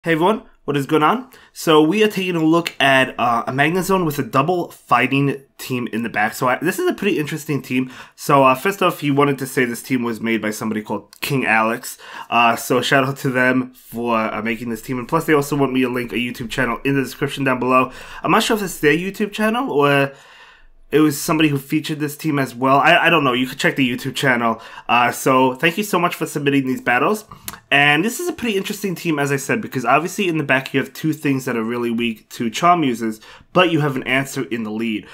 Hey everyone, what is going on? So we are taking a look at a Magnezone with a double fighting team in the back. So this is a pretty interesting team. So first off, he wanted to say this team was made by somebody called King Alex. So shout out to them for making this team. And plus they also want me to link a YouTube channel in the description down below. I'm not sure if it's their YouTube channel or it was somebody who featured this team as well. I don't know. You can check the YouTube channel. So thank you so much for submitting these battles. And this is a pretty interesting team, as I said, because obviously in the back you have two things that are really weak to charm users, but you have an answer in the lead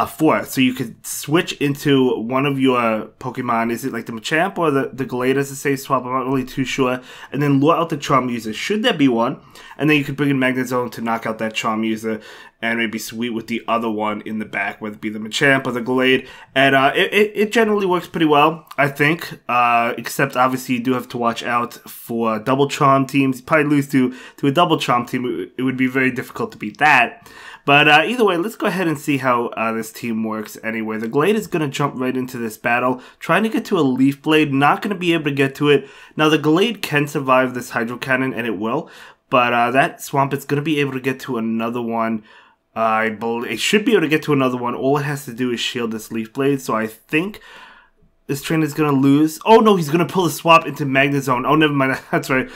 for it. So you could switch into one of your Pokemon. Is it like the Machamp or the Glade as a safe swap? I'm not really too sure. And then lure out the charm user, should there be one. And then you could bring in Magnezone to knock out that charm user and maybe sweep with the other one in the back, whether it be the Machamp or the Glade. And it generally works pretty well, I think. Except obviously you do have to watch out for double charm teams. You probably lose to a double charm team. It would be very difficult to beat that. But either way, let's go ahead and see how this team works anyway. The Glade is going to jump right into this battle, trying to get to a Leaf Blade, not going to be able to get to it. Now, the Glade can survive this Hydro Cannon, and it will, but that Swamp is going to be able to get to another one. I believe it should be able to get to another one. All it has to do is shield this Leaf Blade, so I think this trainer is going to lose. Oh, no, he's going to pull the swap into Magnezone. Oh, never mind. That's right.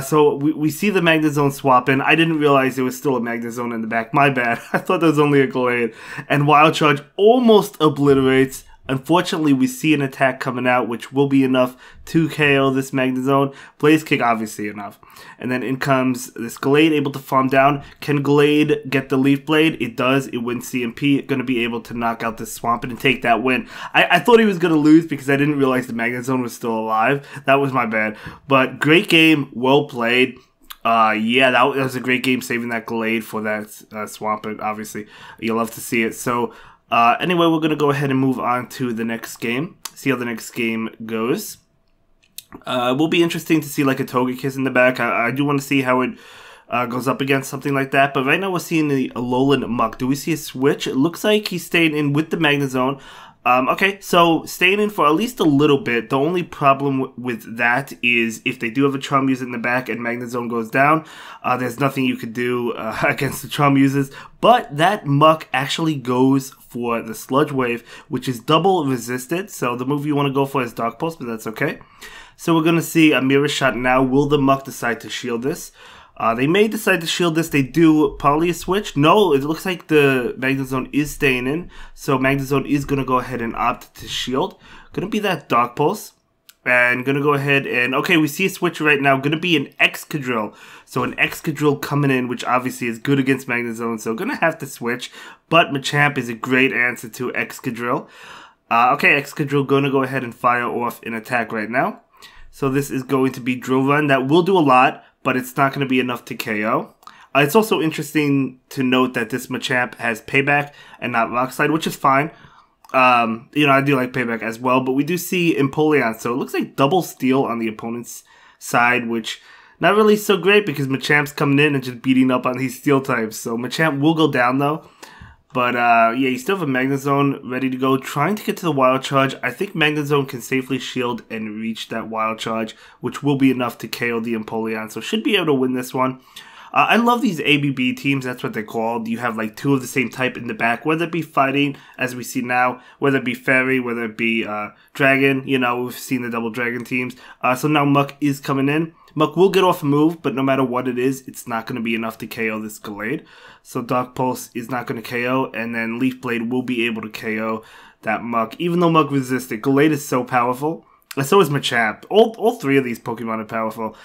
So we see the Magnezone swap in. I didn't realize there was still a Magnezone in the back. My bad. I thought there was only a Glade. And Wild Charge almost obliterates. Unfortunately, we see an attack coming out, which will be enough to KO this Magnezone. Blaze Kick, obviously enough. And then in comes this Glade, able to farm down. Can Glade get the Leaf Blade? It does. It wins CMP. Going to be able to knock out this Swampert and take that win. I thought he was going to lose because I didn't realize the Magnezone was still alive. That was my bad. But great game. Well played. Yeah, that was a great game, saving that Glade for that Swampert. Obviously, you'll love to see it. So anyway, we're going to go ahead and move on to the next game. See how the next game goes. It will be interesting to see like a Togekiss in the back. I do want to see how it goes up against something like that. But right now we're seeing the Alolan Muck. Do we see a switch? It looks like he's staying in with the Magnezone. Okay, so staying in for at least a little bit. The only problem with that is if they do have a Charm user in the back and Magnezone goes down, there's nothing you could do against the Charm users. But that Muck actually goes for the Sludge Wave, which is double resisted. So the move you want to go for is Dark Pulse, but that's okay. So we're going to see a Mirror Shot now. Will the Muck decide to shield this? They may decide to shield this. They do probably a switch. No, it looks like the Magnezone is staying in. So Magnezone is going to go ahead and opt to shield. Going to be that Dark Pulse. And going to go ahead and... Okay, we see a switch right now. Going to be an Excadrill. So an Excadrill coming in, which obviously is good against Magnezone. So going to have to switch. But Machamp is a great answer to Excadrill. Okay, Excadrill going to go ahead and fire off an attack right now. So this is going to be Drill Run. That will do a lot, but it's not going to be enough to KO. It's also interesting to note that this Machamp has Payback and not Rock Slide, which is fine. You know, I do like Payback as well, but we do see Empoleon, so it looks like double steal on the opponent's side, which not really so great because Machamp's coming in and just beating up on these steel types. So Machamp will go down though. But, yeah, you still have a Magnezone ready to go, trying to get to the Wild Charge. I think Magnezone can safely shield and reach that Wild Charge, which will be enough to KO the Empoleon, so should be able to win this one. I love these ABB teams, that's what they're called. You have, like, two of the same type in the back, whether it be fighting, as we see now, whether it be Fairy, whether it be Dragon. You know, we've seen the double Dragon teams. So now Muck is coming in. Muck will get off a move, but no matter what it is, it's not going to be enough to KO this Glade. So Dark Pulse is not going to KO, and then Leaf Blade will be able to KO that Muck. Even though Muck resisted, Glade is so powerful. And so is Machamp. All three of these Pokemon are powerful.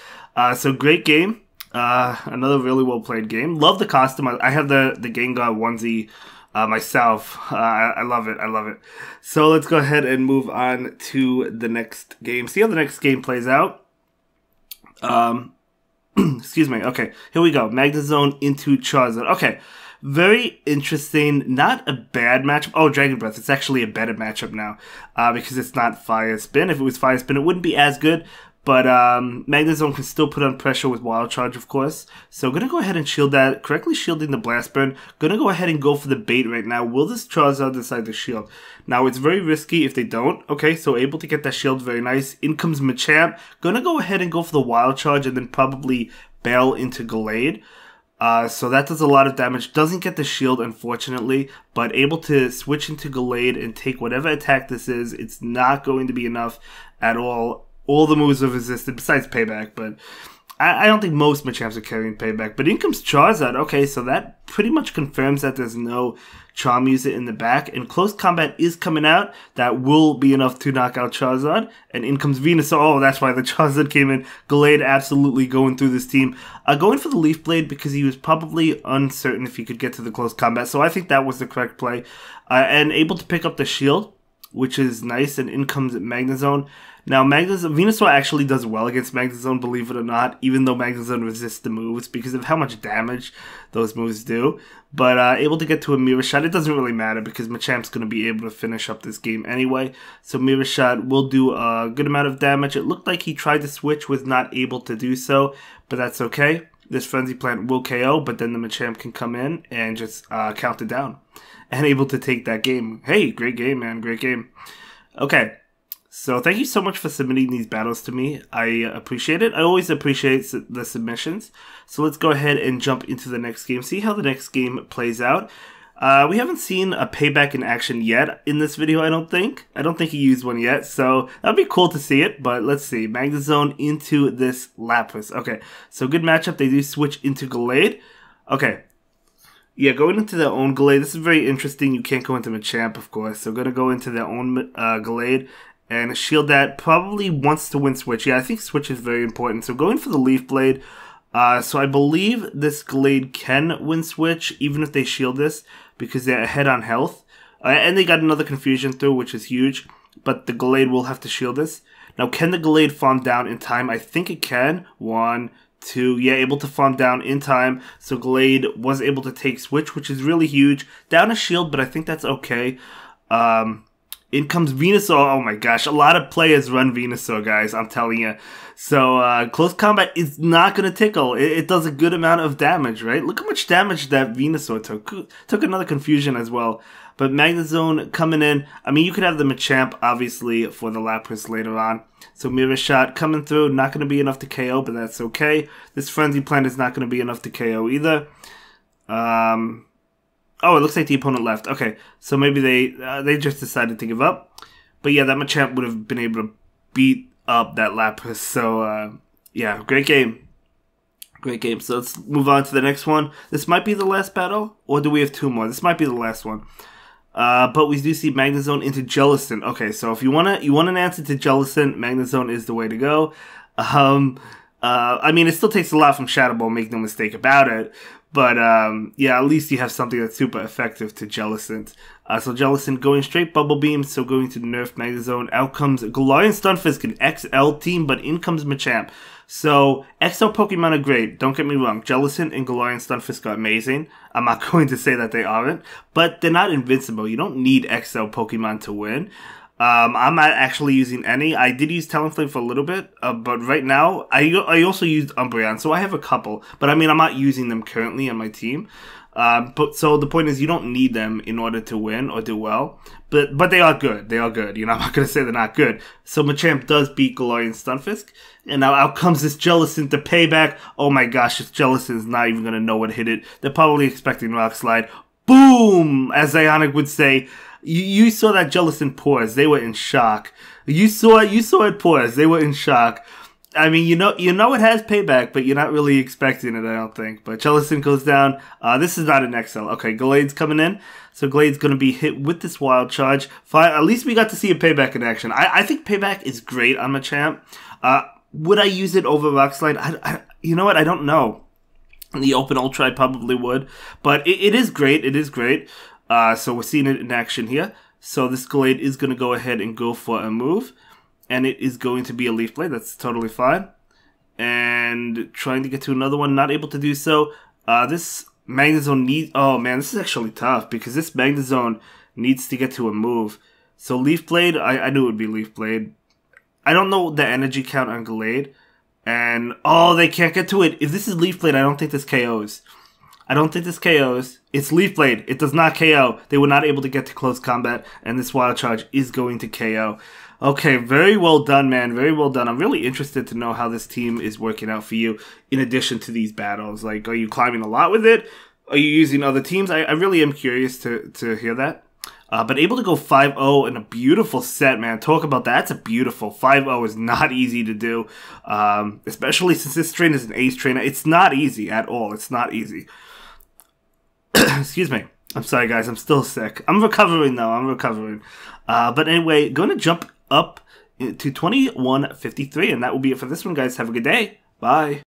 So great game. Another really well played game. Love the costume. I have the Gengar onesie myself. I love it. I love it. So let's go ahead and move on to the next game. See how the next game plays out. Excuse me. Okay, here we go. Magnezone into Charizard. Okay, very interesting. Not a bad matchup. Oh, Dragon Breath. It's actually a better matchup now because it's not Fire Spin. If it was Fire Spin, it wouldn't be as good. But Magnezone can still put on pressure with Wild Charge, of course. So going to go ahead and shield that. Correctly shielding the Blast Burn. Going to go ahead and go for the bait right now. Will this Charizard decide to shield? Now, it's very risky if they don't. Okay, so able to get that shield. Very nice. In comes Machamp. Going to go ahead and go for the Wild Charge and then probably bail into Gallade. So that does a lot of damage. Doesn't get the shield, unfortunately, but able to switch into Gallade and take whatever attack this is. It's not going to be enough at all. All the moves are resisted, besides Payback, but I don't think most Machamps are carrying Payback. But in comes Charizard. Okay, so that pretty much confirms that there's no Charm user in the back. And Close Combat is coming out. That will be enough to knock out Charizard. And in comes Venusaur. Oh, that's why the Charizard came in. Gallade absolutely going through this team. Going for the Leaf Blade because he was probably uncertain if he could get to the Close Combat. So I think that was the correct play. And able to pick up the shield, which is nice. And in comes Magnezone. Now, Venusaur actually does well against Magnezone, believe it or not, even though Magnezone resists the moves because of how much damage those moves do. But able to get to a Mirror Shot, it doesn't really matter because Machamp's going to be able to finish up this game anyway. So Mirror Shot will do a good amount of damage. It looked like he tried to switch, was not able to do so, but that's okay. This Frenzy Plant will KO, but then the Machamp can come in and just count it down and able to take that game. Hey, great game, man, great game. Okay. So thank you so much for submitting these battles to me. I appreciate it. I always appreciate the submissions. So let's go ahead and jump into the next game. See how the next game plays out. We haven't seen a Payback in action yet in this video, I don't think. I don't think he used one yet. So that'd be cool to see it. But let's see. Magnezone into this Lapras. Okay. So good matchup. They do switch into Gallade. Okay. Yeah, going into their own Gallade. This is very interesting. You can't go into Machamp, of course. So going to go into their own Gallade. And a shield that probably wants to win Switch. Yeah, I think Switch is very important. So going for the Leaf Blade. So I believe this Gallade can win Switch, even if they shield this, because they're ahead on health. And they got another Confusion through, which is huge. But the Gallade will have to shield this. Now, can the Gallade farm down in time? I think it can. 1, 2, yeah, able to farm down in time. So Gallade was able to take Switch, which is really huge. Down a shield, but I think that's okay. In comes Venusaur. Oh my gosh, a lot of players run Venusaur, guys, I'm telling you. So, Close Combat is not going to tickle. It does a good amount of damage, right? Look how much damage that Venusaur took. Took another Confusion as well. But Magnezone coming in. I mean, you could have the Machamp, obviously, for the Lapras later on. So, Mirror Shot coming through. Not going to be enough to KO, but that's okay. This Frenzy Plant is not going to be enough to KO either. Oh, it looks like the opponent left. Okay, so maybe they just decided to give up. But yeah, that Machamp would have been able to beat up that Lapras. So, yeah, great game. Great game. So let's move on to the next one. This might be the last battle, or do we have 2 more? This might be the last one. But we do see Magnezone into Jellicent. Okay, so if you want an answer to Jellicent, Magnezone is the way to go. I mean, it still takes a lot from Shadow Ball, make no mistake about it. But, yeah, at least you have something that's super effective to Jellicent. So Jellicent going straight Bubble Beam, so going to nerf Magnezone. Out comes Galarian Stunfisk, an XL team, but in comes Machamp. So, XL Pokemon are great, don't get me wrong. Jellicent and Galarian Stunfisk are amazing. I'm not going to say that they aren't, but they're not invincible. You don't need XL Pokemon to win. I'm not actually using any. I did use Talonflame for a little bit, but right now, I also used Umbreon, so I have a couple. But I mean, I'm not using them currently on my team. But so the point is, you don't need them in order to win or do well. But they are good. They are good. You know, I'm not going to say they're not good. So Machamp does beat Galarian Stunfisk. And now out comes this Jellicent to Payback. Oh my gosh, this Jellicent is not even going to know what hit it. They're probably expecting Rock Slide. Boom! As Ionic would say. You saw that Jellicent pause. They were in shock. You saw it pause. They were in shock. I mean, you know it has Payback, but you're not really expecting it, I don't think. But Jellicent goes down. This is not an XL. Okay, Gallade's coming in. So Gallade's going to be hit with this Wild Charge. Fine. At least we got to see a Payback in action. I think Payback is great on Machamp. Would I use it over Rock Slide? You know what? I don't know. In the Open Ultra, I probably would. But it is great. It is great. So we're seeing it in action here. So this Gallade is going to go ahead and go for a move. And it is going to be a Leaf Blade. That's totally fine. And trying to get to another one. Not able to do so. This Magnezone needs... Oh man, this is actually tough. Because this Magnezone needs to get to a move. So Leaf Blade, I knew it would be Leaf Blade. I don't know the energy count on Gallade. And, oh, they can't get to it. If this is Leaf Blade, I don't think this KOs. I don't think this KOs. It's Leaf Blade. It does not KO. They were not able to get to close combat, and this Wild Charge is going to KO. Okay, very well done, man. Very well done. I'm really interested to know how this team is working out for you in addition to these battles. Like, are you climbing a lot with it? Are you using other teams? I really am curious to hear that. But able to go 5-0 in a beautiful set, man. Talk about that. That's a beautiful 5-0 is not easy to do. Especially since this trainer is an ace trainer. It's not easy at all. It's not easy. Excuse me. I'm sorry, guys. I'm still sick. I'm recovering, though. I'm recovering. But anyway, going to jump up to 2153, and that will be it for this one, guys. Have a good day. Bye.